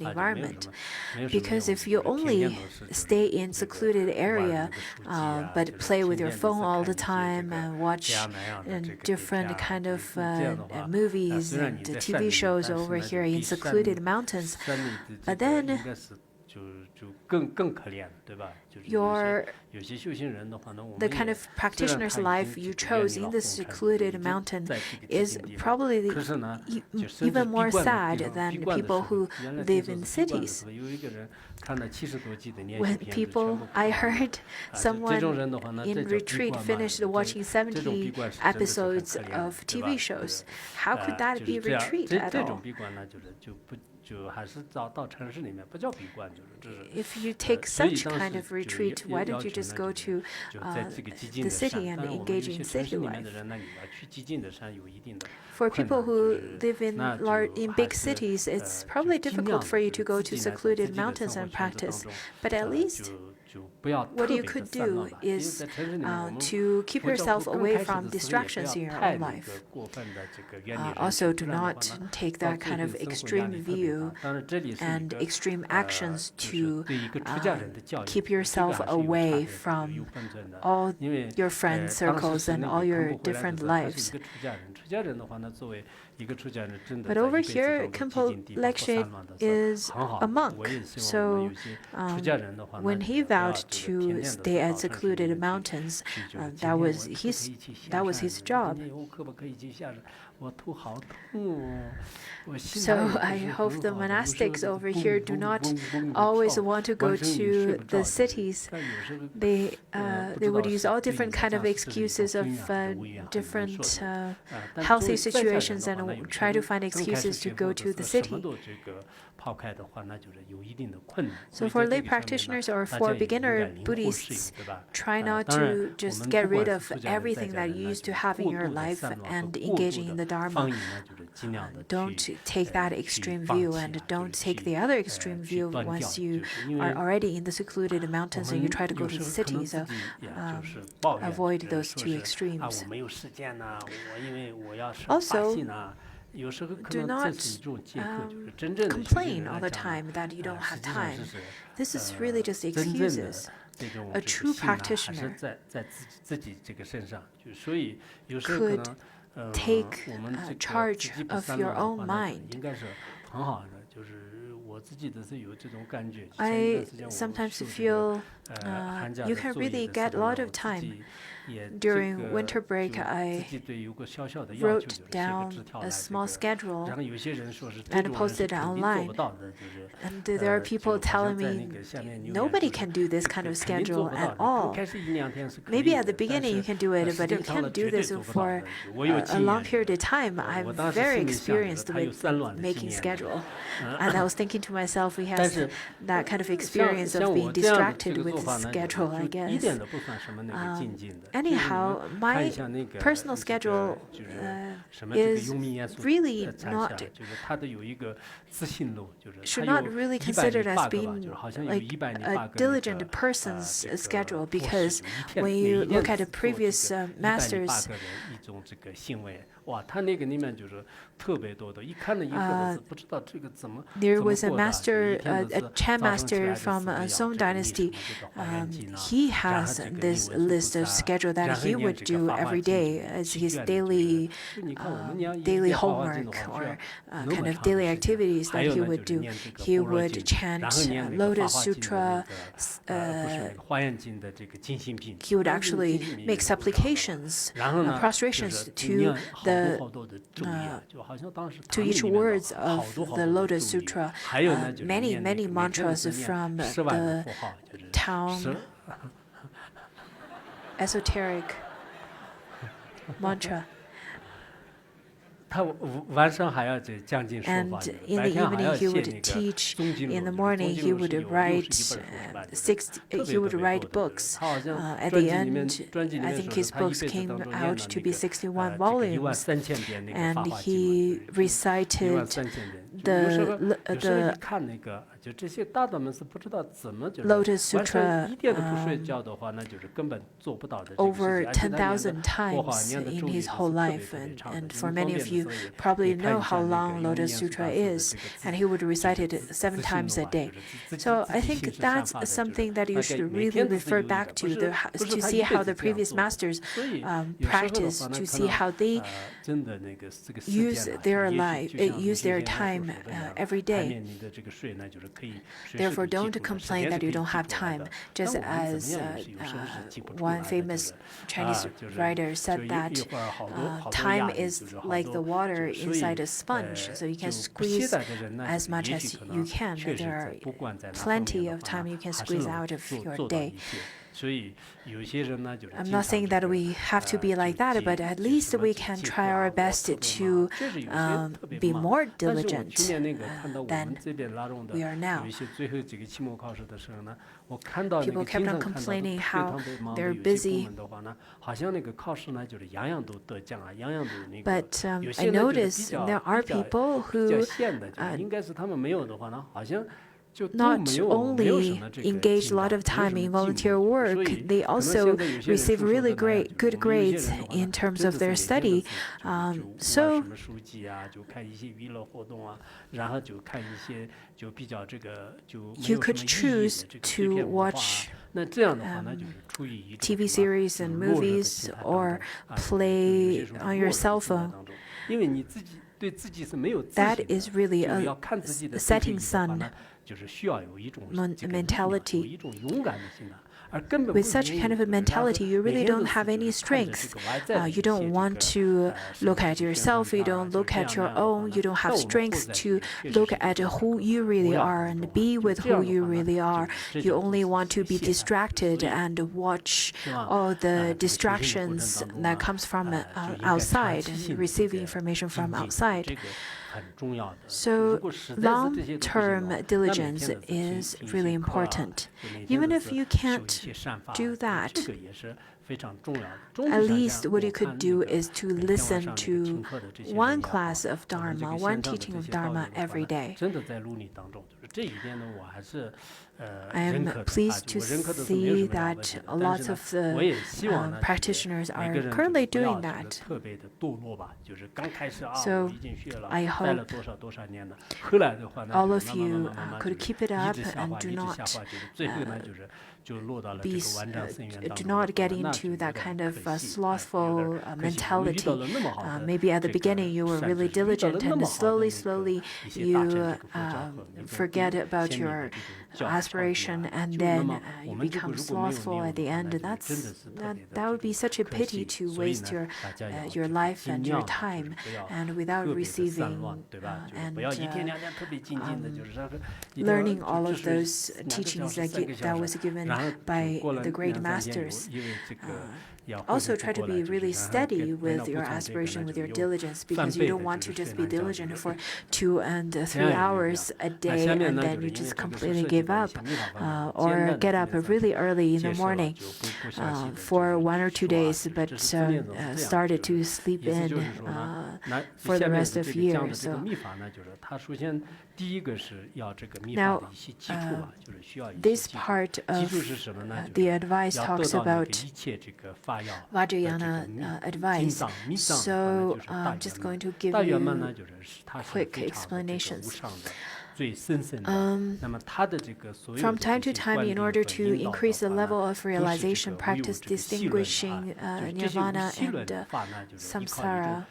secluded environment. Because if you only stay in secluded area, but play with your phone all the time and watch different kind of movies and TV shows over here in secluded mountains, but then 更可怜，对吧？就是有些修行人的话呢，我们 the kind of practitioner's life you chose in the secluded mountain is probably even more sad than people who live in cities. When people, I heard someone in retreat finished watching 70 episodes of TV shows. How could that be retreat at all? If you take such kind of retreat, why don't you just go to the city and engage in city life? For people who live in big cities, it's probably difficult for you to go to secluded mountains and practice. But at least what you could do is to keep yourself away from distractions in your own life. Also, do not take that kind of extreme view and extreme actions to keep yourself away from all your friend circles and all your different lives. But over here, Khenpo Lecture is a monk, so when he vowed to stay at secluded mountains, that was his job. So I hope the monastics over here do not always want to go to the cities. They would use all different kind of excuses of different healthy situations and try to find excuses to go to the city. So for lay practitioners or for beginner Buddhists, try not to just get rid of everything that you used to have in your life and engaging in the Dharma. Don't take that extreme view and don't take the other extreme view once you are already in the secluded mountains and you try to go to the city. So avoid those two extremes. Also, do not complain all the time that you don't have time. This is really just excuses. A true practitioner could take charge of your own mind. I sometimes feel you can really get a lot of time. During winter break, I wrote down a small schedule and posted it online. And there are people telling me nobody can do this kind of schedule at all. Maybe at the beginning you can do it, but you can't do this for a long period of time. I'm very experienced with making schedule. And I was thinking to myself, we have that kind of experience of being distracted with the schedule, I guess. Anyhow, my personal schedule is really not, should not really considered as being like a diligent person's schedule, because when you look at the previous masters, there was a master, a Chan master from Song Dynasty. He has this list of schedule that he would do every day as his daily homework or kind of daily activities that he would do. He would chant Lotus Sutra. He would actually make supplications, prostrations to to each words of the Lotus Sutra. Many mantras from the town esoteric mantra. And in the evening he would teach. In the morning he would write books. At the end, I think his books came out to be 61 volumes, and he recited the Lotus Sutra over 10,000 times in his whole life. And for many of you probably know how long Lotus Sutra is, and he would recite it 7 times a day. So I think that's something that you should really refer back to see how the previous masters practice, to see how they use their time every day. Therefore, don't complain that you don't have time. Just as one famous Chinese writer said that time is like the water inside a sponge, so you can squeeze as much as you can. There are plenty of time you can squeeze out of your day. I'm not saying that we have to be like that, but at least we can try our best to be more diligent than we are now. People kept on complaining how they're busy. But I noticed there are people who not only engage a lot of time in volunteer work, they also receive really good grades in terms of their study. So you could choose to watch TV series and movies or play on your cell phone. That is really a setting sun mentality. With such kind of a mentality, you really don't have any strength. You don't want to look at yourself. You don't look at your own. You don't have strength to look at who you really are and be with who you really are. You only want to be distracted and watch all the distractions that comes from outside and receive information from outside. So long-term diligence is really important. Even if you can't do that, at least what you could do is to listen to one class of Dharma, one teaching of Dharma every day. I am pleased to see that a lot of the practitioners are currently doing that. So I hope all of you could keep it up and do not get into that kind of slothful mentality. Maybe at the beginning you were really diligent, and slowly you forget about your aspiration, and then you become slothful at the end. That would be such a pity to waste your life and your time, and without receiving and learning all of those teachings that was given by the great masters. Also try to be really steady with your aspiration, with your diligence, because you don't want to just be diligent for 2 and 3 hours a day and then you just completely give up, or get up really early in the morning for 1 or 2 days, but started to sleep in for the rest of the year. So now, this part of the advice talks about Vajrayana advice. So I'm just going to give you quick explanations. From time to time, in order to increase the level of realization, practice distinguishing nirvana and samsara.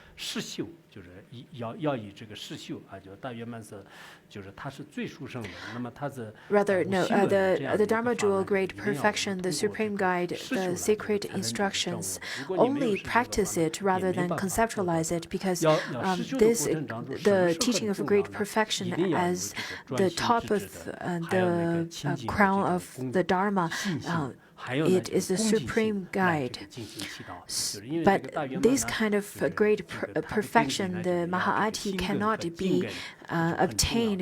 Rather, no, the Dharma Jewel, Great Perfection, the Supreme Guide, the Sacred Instructions, only practice it rather than conceptualize it, because the teaching of Great Perfection as the top of the crown of the Dharma, it is the supreme guide. But this kind of great perfection, the Mahā'ati, cannot be obtained.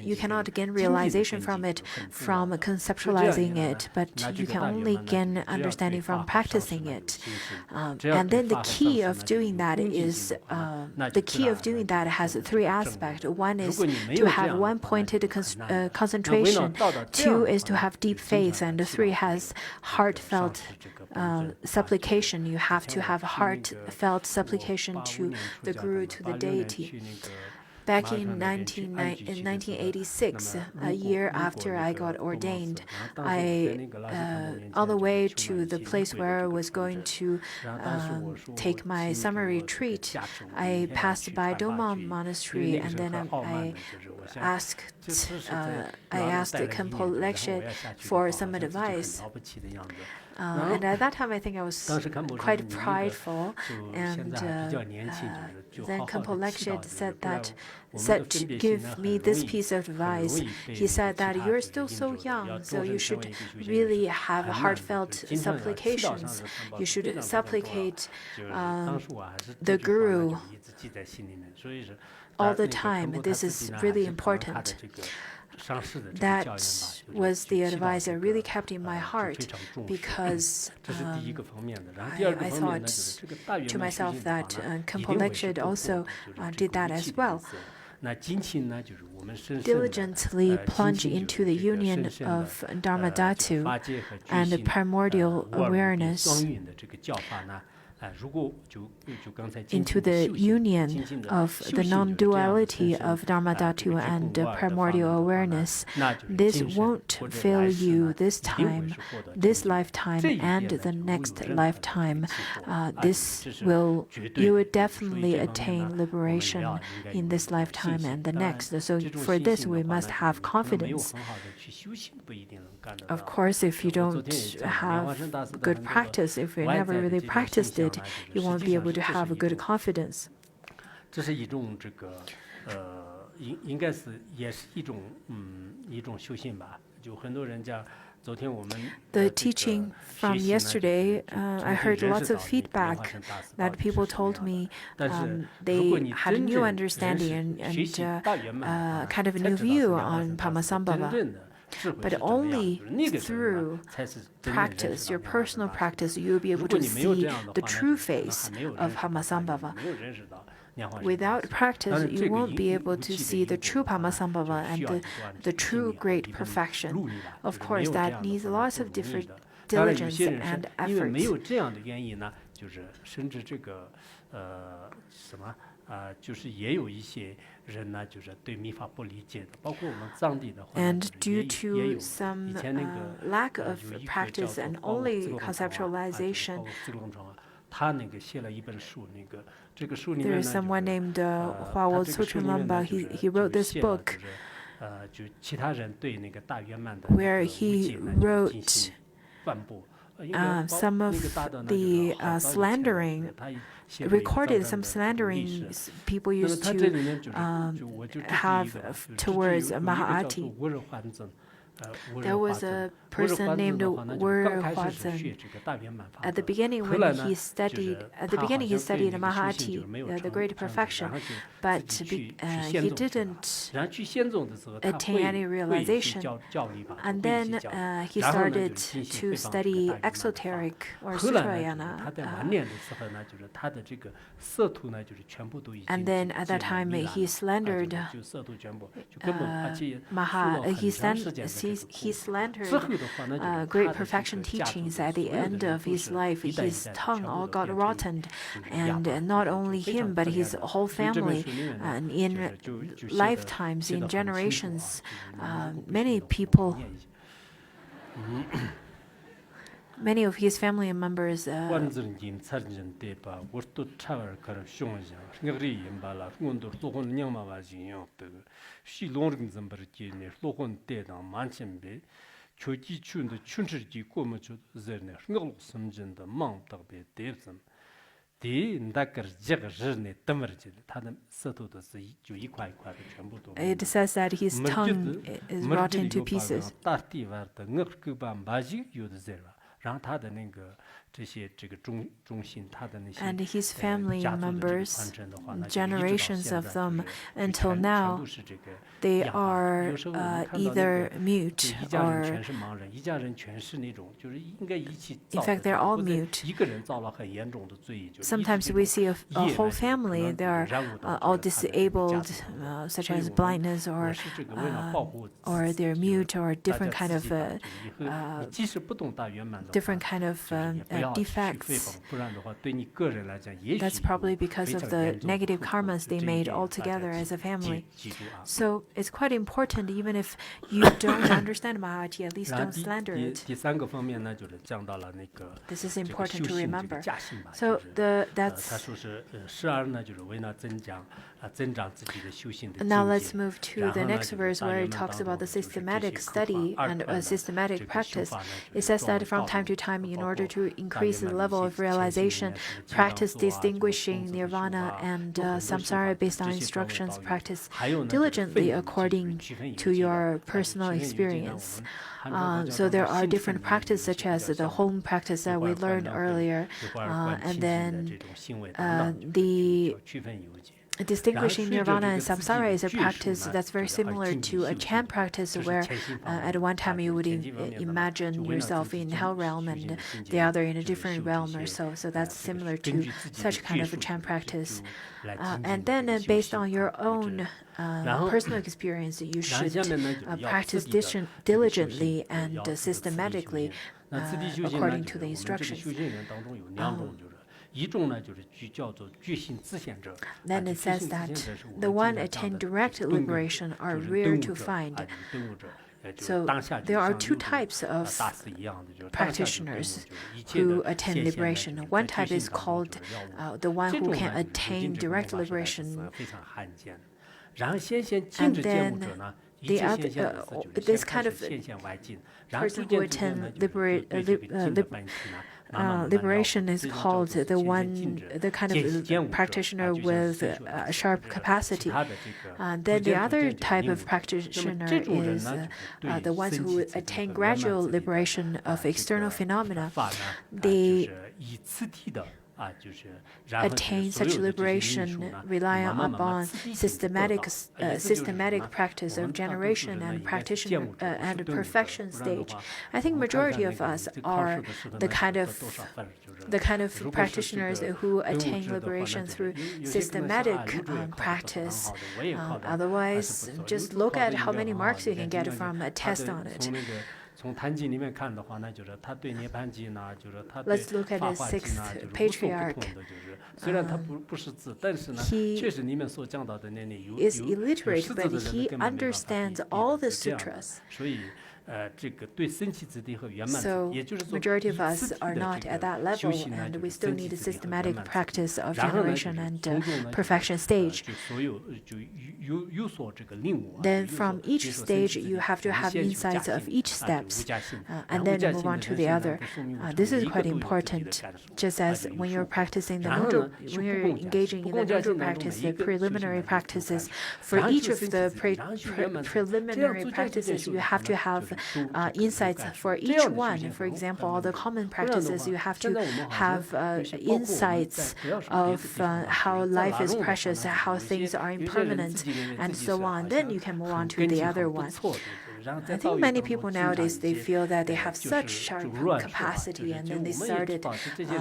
You cannot gain realization from it from conceptualizing it, but you can only gain understanding from practicing it. And then the key of doing that has 3 aspects. One is to have one-pointed concentration. 2 is to have deep faith, and 3 has heartfelt supplication. You have to have heartfelt supplication to the Guru, to the deity. Back in 1986, a year after I got ordained, on the way to the place where I was going to take my summer retreat, I passed by Doma Monastery, and then I asked Khenpo Lecture for some advice. And at that time, I think I was quite prideful, and then Khenpo Lecture said to give me this piece of advice. He said that you're still so young, so you should really have heartfelt supplications. You should supplicate the Guru all the time. This is really important. That was the advice that really kept in my heart, because I thought to myself that Khenpo Lecture also did that as well. Diligently plunge into the union of Dharma Dhatu and primordial awareness, into the union of the non-duality of Dharma Dhatu and primordial awareness. This won't fail you this time, this lifetime, and the next lifetime. You will definitely attain liberation in this lifetime and the next. So for this, we must have confidence. Of course, if you don't have good practice, if you never really practiced it, you won't be able to have a good confidence. The teaching from yesterday, I heard lots of feedback that people told me they had a new understanding and kind of a new view on Padmasambhava. But only through practice, your personal practice, you'll be able to see the true face of Padmasambhava. Without practice, you won't be able to see the true Padmasambhava and the true great perfection. Of course, that needs lots of different diligence and efforts. And due to some lack of practice and only conceptualization, there is someone named Hua Tsuchun he wrote this book where he wrote some of the slandering, recorded some slandering people used to have towards Maha'ati. There was a person named Huazhen. At the beginning, he studied Maha'ati, the great perfection, but he didn't attain any realization. And then he started to study exoteric or Sutrayana. And then at that time, he slandered he slandered great perfection teachings. At the end of his life, his tongue all got rotten, and not only him, but his whole family. And in lifetimes, in generations, many people, many of his family members it says that his tongue is rotten to pieces. And his family members, generations of them, until now, they are either mute or, in fact, they're all mute. Sometimes we see a whole family, they are all disabled, such as blindness, or they're mute, or different kind of different kind of defects. That's probably because of the negative karmas they made all together as a family. So it's quite important, even if you don't understand Mahayati, at least don't slander it. This is important to remember. So that's. Now let's move to the next verse where it talks about the systematic study and a systematic practice. It says that from time to time, in order to increase the level of realization, practice distinguishing nirvana and samsara based on instructions, practice diligently according to your personal experience. So there are different practices, such as the home practice that we learned earlier, and then the distinguishing nirvana and samsara is a practice that's very similar to a chant practice, where at one time you would imagine yourself in hell realm and the other in a different realm or so. So that's similar to such kind of a chant practice. And then based on your own personal experience, you should practice diligently and systematically according to the instructions. Then it says that the one attain direct liberation are rare to find. So there are two types of practitioners who attain liberation. One type is called the one who can attain direct liberation. And then the other, this kind of person who attain liberation is called the kind of practitioner with a sharp capacity. Then the other type of practitioner is the ones who attain gradual liberation of external phenomena. They attain such liberation relying upon systematic practice of generation and practitioner and perfection stage. I think majority of us are the kind of practitioners who attain liberation through systematic practice. Otherwise, just look at how many marks you can get from a test on it. Let's look at the sixth patriarch. He is illiterate, but he understands all the sutras. So majority of us are not at that level, and we still need a systematic practice of generation and perfection stage. Then from each stage, you have to have insights of each steps, and then move on to the other. This is quite important. Just as when you're practicing when you're engaging in the noodle practice, the preliminary practices, for each of the preliminary practices, you have to have insights for each one. For example, all the common practices, you have to have insights of how life is precious, how things are impermanent, and so on. Then you can move on to the other one. I think many people nowadays, they feel that they have such sharp capacity, and then they started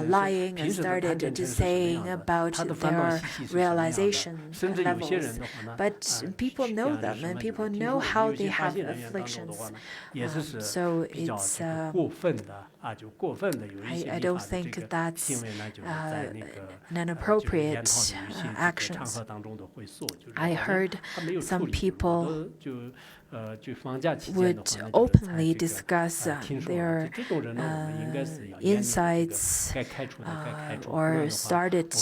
lying and started just saying about their realization levels. But people know them, and people know how they have afflictions. So it's I don't think that's an appropriate action. I heard some people would openly discuss their insights or started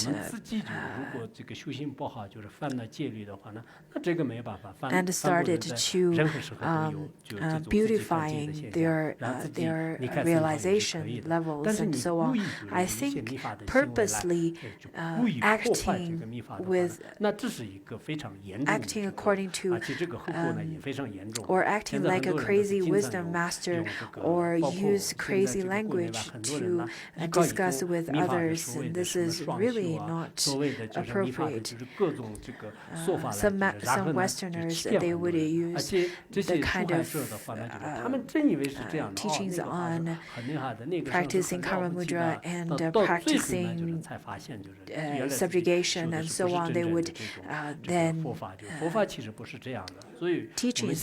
and started to beautifying their realization levels and so on. I think purposely acting according to or acting like a crazy wisdom master, or use crazy language to discuss with others. This is really not appropriate. Some Westerners, they would use the kind of teachings on practicing karma mudra and practicing subjugation and so on. They would then teachings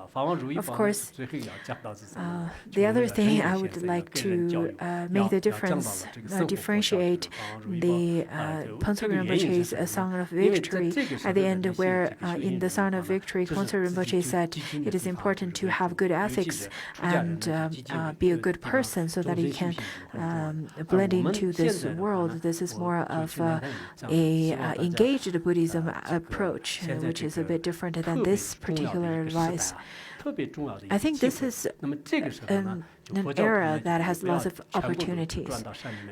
Of course, the other thing I would like to make the difference, differentiate the Pontsö Rinpoche's Song of Victory at the end, where in the Song of Victory, Pontsö Rinpoche said it is important to have good ethics and be a good person so that you can blend into this world. This is more of a engaged Buddhism approach, which is a bit different than this particular advice. I think this is an era that has lots of opportunities.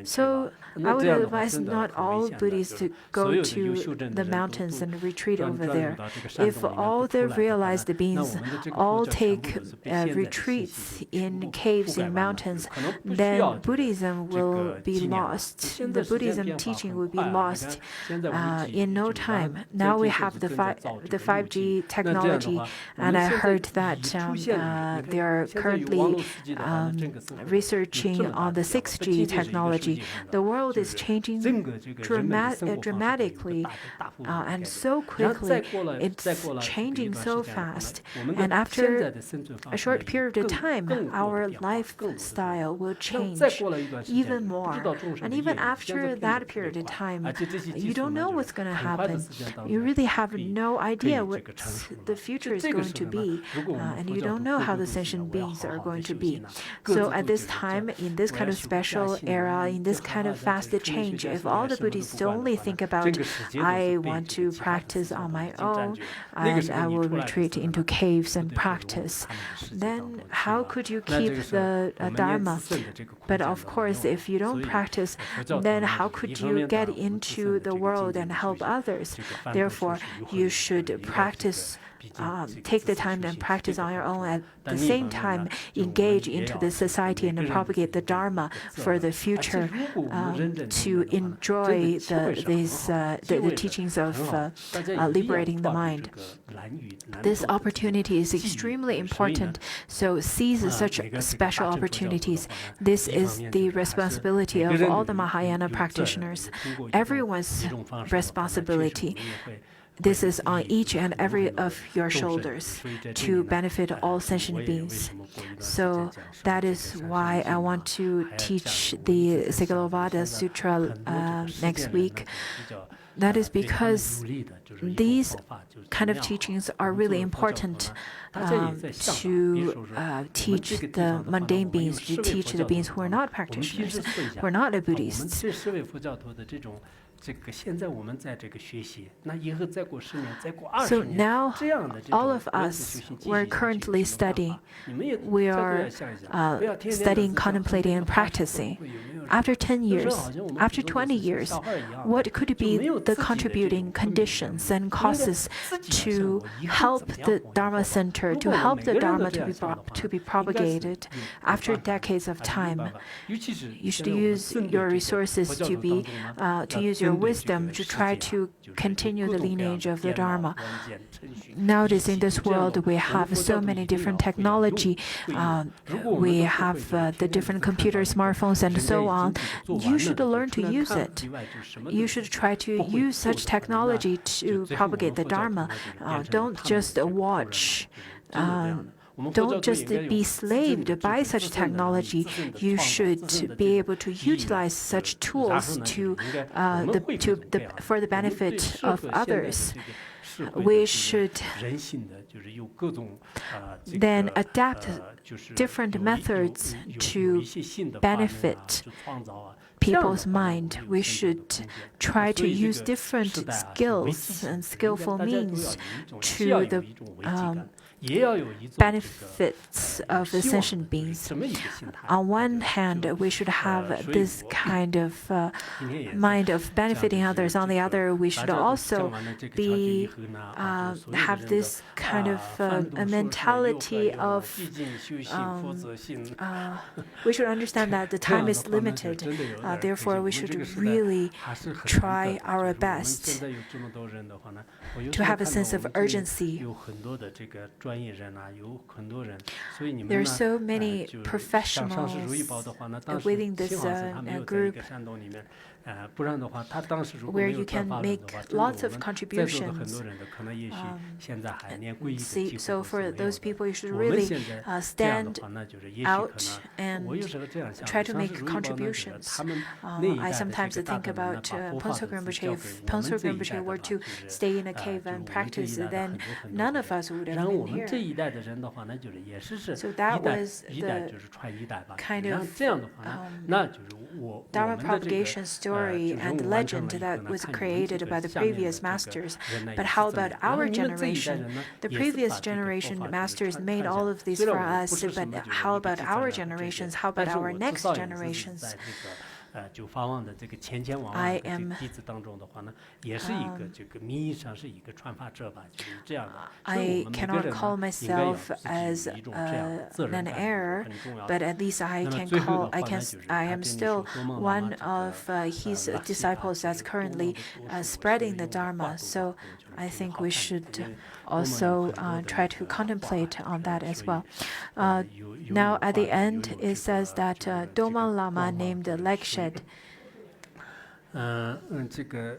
So I would advise not all Buddhists to go to the mountains and retreat over there. If all the realized beings all take retreats in caves, in mountains, then Buddhism will be lost. The Buddhism teaching will be lost in no time. Now we have the 5G technology, and I heard that they are currently researching on the 6G technology. The world is changing dramatically and so quickly. It's changing so fast. And after a short period of time, our lifestyle will change even more. And even after that period of time, you don't know what's going to happen. You really have no idea what the future is going to be. And you don't know how the sentient beings are going to be. So at this time, in this kind of special era, in this kind of fast change, if all the Buddhists only think about, I want to practice on my own, and I will retreat into caves and practice, then how could you keep the Dharma? But of course, if you don't practice, then how could you get into the world and help others? Therefore, you should practice. Take the time and practice on your own. At the same time, engage into the society and propagate the Dharma for the future to enjoy the teachings of liberating the mind. This opportunity is extremely important, so seize such special opportunities. This is the responsibility of all the Mahayana practitioners, everyone's responsibility. This is on each and every of your shoulders to benefit all sentient beings. So that is why I want to teach the Sigalovada Sutra next week. That is because these kind of teachings are really important to teach the mundane beings, to teach the beings who are not practitioners, who are not Buddhists. So now, all of us, we're currently studying. We are studying, contemplating, and practicing. After 10 years, after 20 years, what could be the contributing conditions and causes to help the Dharma center, to help the Dharma to be propagated after decades of time? You should use your resources to use your wisdom to try to continue the lineage of the Dharma. Nowadays, in this world, we have so many different technology. We have the different computers, smartphones, and so on. You should learn to use it. You should try to use such technology to propagate the Dharma. Don't just watch. Don't just be slaved by such technology. You should be able to utilize such tools for the benefit of others. We should then adapt different methods to benefit people's mind. We should try to use different skills and skillful means to the benefits of the sentient beings. On one hand, we should have this kind of mind of benefiting others. On the other, we should also have this kind of a mentality of we should understand that the time is limited. Therefore, we should really try our best to have a sense of urgency. There are so many professionals within this group where you can make lots of contributions. So for those people, you should really stand out and try to make contributions. I sometimes think about Khenpo Rinpoche. If Khenpo Rinpoche were to stay in a cave and practice, then none of us would have been 们这一代的人的话呢，就是也是 So that was 一代就是传一代吧。 kind 然后 of 这样的话呢，那就是我 Dharma 们的这个 propagation story 就是 and 完成 legend 了以后 that 呢， was 看你们 created 这 by 个 the 下面的 previous 这个 masters. 人呢 But 也是 how 这么 about 样。然后 our 你们这一代 generation? 人呢 The 也是 previous 把这个佛 generation 法就是 masters 传 made 下 all 来。 of these 虽然 for 我不 us, 是什 but 么就是 how 一个 about 第三 our 代的这个 generations? How 但 about 是 our 我至 next 少也是 generations? 在这个九法王的这个前往往 I 的这 am 个弟子当中的话呢，也是一个这个名义上是一个传法者吧，就是这样的。所以 I 我们每个 cannot 人 call 呢，应该有 myself 自己 as 有一种这样的责任 an 感，是 heir, 很重要 but 的。 at least I 那么 can 最后的 call, 话 I 呢， can, 就是 I 他 am 建立 still 说多梦 one 这个 of his 拉稀 disciples 法 that's 这个多梦 currently 的多数 spreading 是 the 用的画 Dharma. 作 So 吧，就是 I 非常 think 好 we 看的， should 因为多梦有 also 很多的 try 这 to 个 contemplate 画 on that 所 as 以 well. 有 Now 有 at 画 the 有 end, 有 it 这 says 个 that 这个 Doma 光 Lama 芒 named 或者是 Lekshed. 这个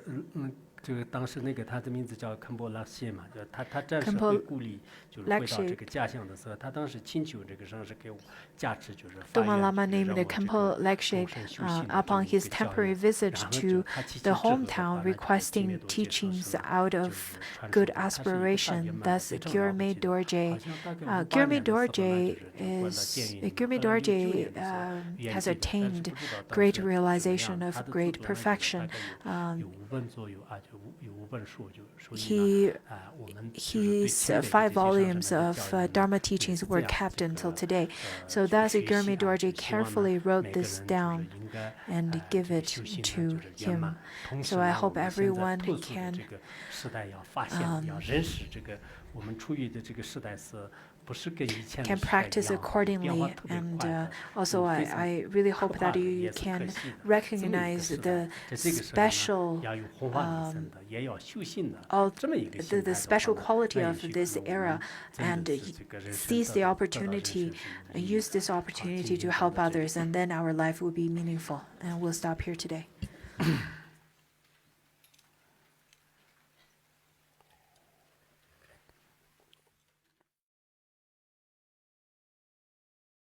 这个当时那个他的名字叫肯波拉谢嘛，就他暂时 Khenpo 会故里，就是回到这个家乡的时候，他当时请求这个上师给我加持，就是发 Doma 愿， Lama 就是 named 让我这个 Khenpo 终 Lekshed 身修行的这么 upon 一个 his 教 temporary 育。 visit 然后就 to 他祈祈 the 之后的话 hometown 呢，就是 requesting 经略多介绍 teachings 是 out 就 of 是传授 good 的，他是一个大圆 aspiration. 满的 Thus, 非常了 Gyurme 不起的。 Dorje, 好像大概58 Gyurme 年的时候呢， Dorje 就是就关了 is 监狱里面， Gyurme 后来69 Dorje 年的时候圆 has 寂的，但是 attained 不知道当 great 时怎么样。 realization 他 of 的著 great 作呢，就是大 perfection. 概有5本左右啊，就有5本书，就所以 He 呢，我们就是对 His 前辈的 5 这些上师们 volumes 的 of 教育呢， Dharma 也 teachings 是这 were 样 kept 这 until 个 today. So 去 thus, 学习 Gyurme 啊， Dorje 就希望呢 carefully wrote 每个 this 人就是 down 应该 and 这 give 个 it 修行呢 to 就是圆 him. 满。同时 So I 呢，我 hope 们现在 everyone 特殊的 can 这个时代要发现，要认识这个我们处于的这个时代是不是跟以前的 can 时代一 practice 样，变化 accordingly. 特别 And 快的， also, 非常 I really 可 hope 怕 that 的， you 也是可 can 惜的。这么一个 recognize 时代， the 在这个时代呢， special 要有弘法利生的，也要修行的， all 这么一个 the 心态 the 的 special 话呢， quality 那 of 也许 this 可能我 era 们真 and 的是这个人生 seize 得 the 到人 opportunity, 生是意义。 use this 好， opportunity 今 to 天 help 到这里。 others, and then our life will be meaningful. And we'll stop here today.